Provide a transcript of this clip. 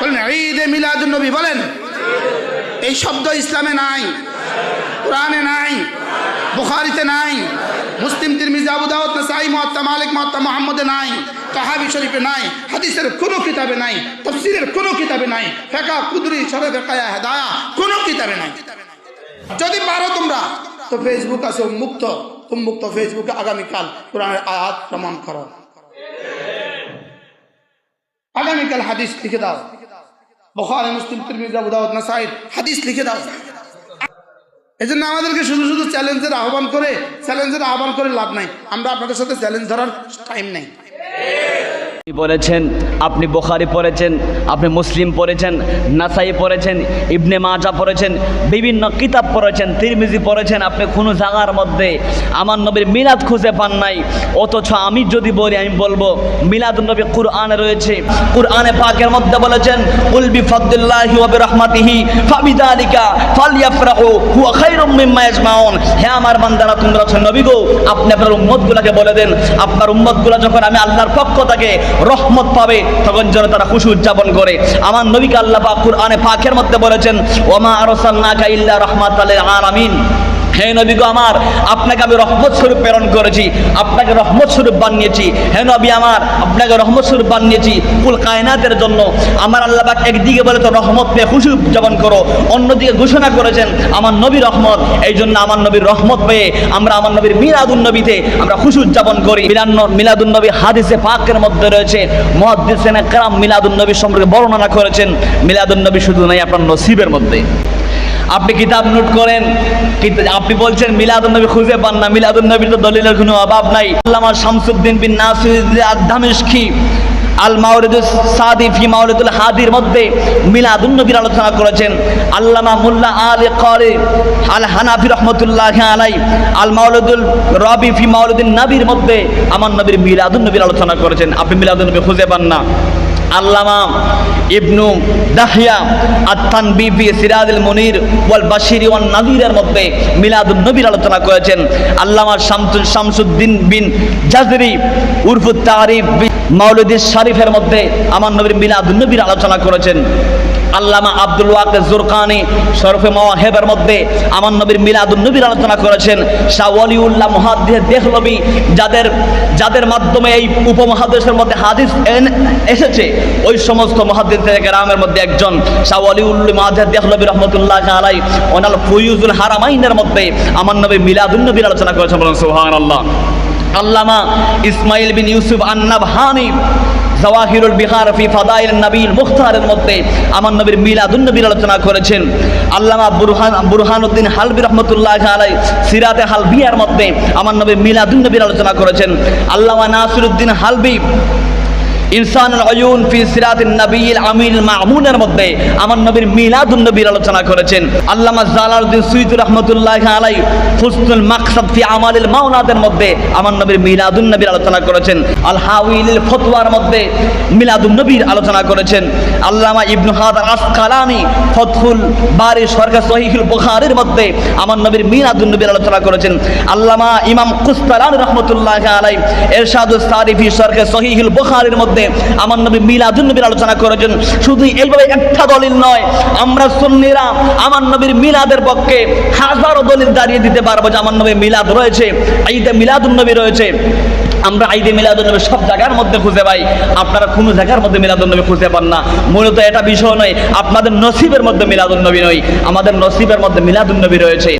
বলেন ঈদে মিলাদুন নবী বলেন। এই শব্দ ইসলামে নাই, কোরআনে নাই, বুখারীতে নাই, মুসলিম, তিরমিজি, আবু দাউদ, নাসাঈ, মুওয়াত্তা মালিক, মুওয়াত্তা মুহাম্মদে নাই, তাহাবি শরীফে নাই, হাদিসের কোনো কিতাবে নাই, তাফসীরের কোনো কিতাবে নাই, ফিকহ কুদরি, শরহ ফিকায়া হেদায়া কোনো কিতাবে নাই। যদি পারো তোমরা তো ফেসবুক আছে উন্মুক্ত ফেসবুকে আগামীকাল কোরআনের আয়াত প্রমাণ করো, আগামীকাল হাদিস লিখে দাও, বুখারী, মুসলিম, তিরমিজি, আবু দাউদ, নাসাঈ হাদিস লিখে দাও। এজন্য আমাদেরকে শুধু চ্যালেঞ্জের আহ্বান করে লাভ নাই। আমরা আপনাদের সাথে চ্যালেঞ্জ ধরার টাইম নেই। বলেছেন আপনি বুখারী পড়েছেন, আপনি মুসলিম পড়েছেন, নাসাই পড়েছেন, ইবনে মাজাহ পড়েছেন, বিভিন্ন কিতাব পড়েছেন, তিরমিজি পড়েছেন, আপনি কোনো জায়গার মধ্যে আমার নবীর মিলাদ খুঁজে পান নাই। অথচ আমি যদি বলি, আমি বলবো মিলাদুন নবী কুরআনে রয়েছে। কুরআনে পাকের মধ্যে বলেছেন কুল বিফাদলিল্লাহি ওয়া বিরহমাতিহি ফাবিযালিকা ফালইফরাহু হুয়া খায়রুম মিম্মা ইয়াজমাউন। হে আমার বান্দারা, তোমরা হচ্ছে নবী গো, আপনি আপনার উম্মতগুলোকে বলে দেন, আপনার উম্মতগুলো যখন আমি আল্লাহর পক্ষ থেকে রহমত পাবে তখন যেন তারা খুশি উদযাপন করে। আমার নবীকে আল্লাহ পাক কুরআনে পাকের মধ্যে বলেছেন ওয়ামা আরসালনাকা ইল্লা রাহমাতাল লিল আলামিন। হে নবী গো আমার, আপনাকে আমি রহমত স্বরূপ প্রেরণ করেছি, আপনাকে রহমত স্বরূপ বানিয়েছি। হে নবী আমার, আপনাকে রহমত স্বরূপ বানিয়েছি কুল কায়নাতের জন্য। আমার আল্লাহ পাক একদিকে বলে তো রহমত পেয়ে খুশি উদযাপন করো, অন্যদিকে ঘোষণা করেছেন আমার নবী রহমত। এই জন্য আমার নবীর রহমত পেয়ে আমরা আমার নবীর মিলাদুন নবীতে আমরা খুশি উদযাপন করি। মিলাদুন নবী হাদিসে পাকের মধ্যে রয়েছে, মুহাদ্দিসিনে কেরাম মিলাদুন নবী সম্পর্কে বর্ণনা করেছেন মিলাদুন নবী শুধু নাই আপনার নসিবের মধ্যে। আপনি কিতাব নোট করেন, আপনি বলছেন মিলাদুন নবী খুঁজে পান না, মিলাদুন নবীর তো দলিলের কোনো অভাব নাই। আল্লামা শামসুদ্দিন বিন নাসির আদ-দামেশকি আল মাওরিদুস সাদি ফি মাওলিদুল হাদির মধ্যে মিলাদুন নবীর আলোচনা করেছেন। আল্লামা মুল্লা আলী কারি আল হানাফি রাহমাতুল্লাহি আলাইহি আল মাওলিদুল রাবি ফি মাওলিদুন নবীর মধ্যে আমার নবীর মিলাদুন নবীর আলোচনা করেছেন। আপনি মিলাদুন নবী খুঁজে পান না। আল্লামা ইবনু দাহিয়া আত-তানবীহ ফি সিরাজুল মুনির ওয়াল বাশির ওয়ান নাযিরের মধ্যে মিলাদুন নবীর আলোচনা করেছেন। আল্লামা শামসুদ্দিন বিন জাজরি উরফুত তারিফ মাওলিদুস শরীফের মধ্যে আমার নবীর মিলাদুন নবীর আলোচনা করেছেন। আল্লামা আব্দুল ওয়াকিদ জুরকানি শরফে মাওয়াহিবের মধ্যে আমার নবীর মিলাদুন নবীর আলোচনা করেছেন। শাহ ওয়ালিউল্লাহ মুহাদ্দিস দেহলভী যাদের মাধ্যমে এই উপমহাদেশের মধ্যে হাদিস এসেছে, ওই সমস্ত মুহাদ্দিসের কেরামের মধ্যে একজন শাহ ওয়ালিউল্লাহ মুহাদ্দিস দেহলভী রাহমাতুল্লাহি আলাইহি ওনাল ফুয়ুজুল হারামাইনের মধ্যে আমার নবীর মিলাদুন নবীর আলোচনা করেছেন। বলেন সুবহানাল্লাহ। আল্লামা ইসমাইল বিন ইউসুফ আন-নাবহানি জাওয়াহিরুল বিহার ফি ফাদাইল নবীল মুখতারের মধ্যে আমার নবীর মিলাদুন নবীর আলোচনা করেছেন। আল্লামা বুরহানুদ্দিন হালবি রাহমাতুল্লাহি আলাইহি সিরাতে হালবিয়ার মধ্যে আমার নবীর মিলাদুন নবীর আলোচনা করেছেন। আল্লামা নাসিরউদ্দিন হালবি ইনসানুল আয়ুন ফি সিরাতিন নবীল আমিল মামুনের মধ্যে আমার নবীর মিলাদুন নবীর আলোচনা করেছেন। আল্লামা জালালউদ্দিন সুয়ুতী রাহমাতুল্লাহি আলাইহি হুসনুল মাকসাদ ফি আমালিল মাওলাদের মধ্যে আমার নবীর মিলাদুন নবীর আলোচনা করেছেন। আল হাওয়াইলিল ফতওয়ার মধ্যে মিলাদুন নবীর আলোচনা করেছেন। আল্লামা ইবনু হাজার আসকালানি ফতহুল বারি শরহে সহিহুল বুখারীর মধ্যে আমার নবীর মিলাদুন নবীর আলোচনা করেছেন। আল্লামা ইমাম কুস্তালানি রাহমাতুল্লাহি আলাইহি ইরশাদুস সারি ফি শরহে সহিহুল বুখারীর মধ্যে আমার নবী মিলাদুন নবীর আলোচনা করেছেন। শুধু এইভাবে একটা দলিল নয়, আমরা সুন্নিরা আমার নবীর মিলাদের পক্ষে হাজারো দলিল দাঁড়িয়ে দিতে পারবো যে আমার নবীর মিলাদ রয়েছে, ঈদে মিলাদুন নবী রয়েছে। আমরা ঈদে মিলাদুন নবী সব জায়গার মধ্যে খুঁজে পাই, আপনারা কোনো জায়গার মধ্যে মিলাদুন নবী খুঁজে পান না। মূলত এটা বিষয় নয়, আপনাদের নসিবের মধ্যে মিলাদুন নবী নয়, আমাদের নসিবের মধ্যে মিলাদুন নবী রয়েছে।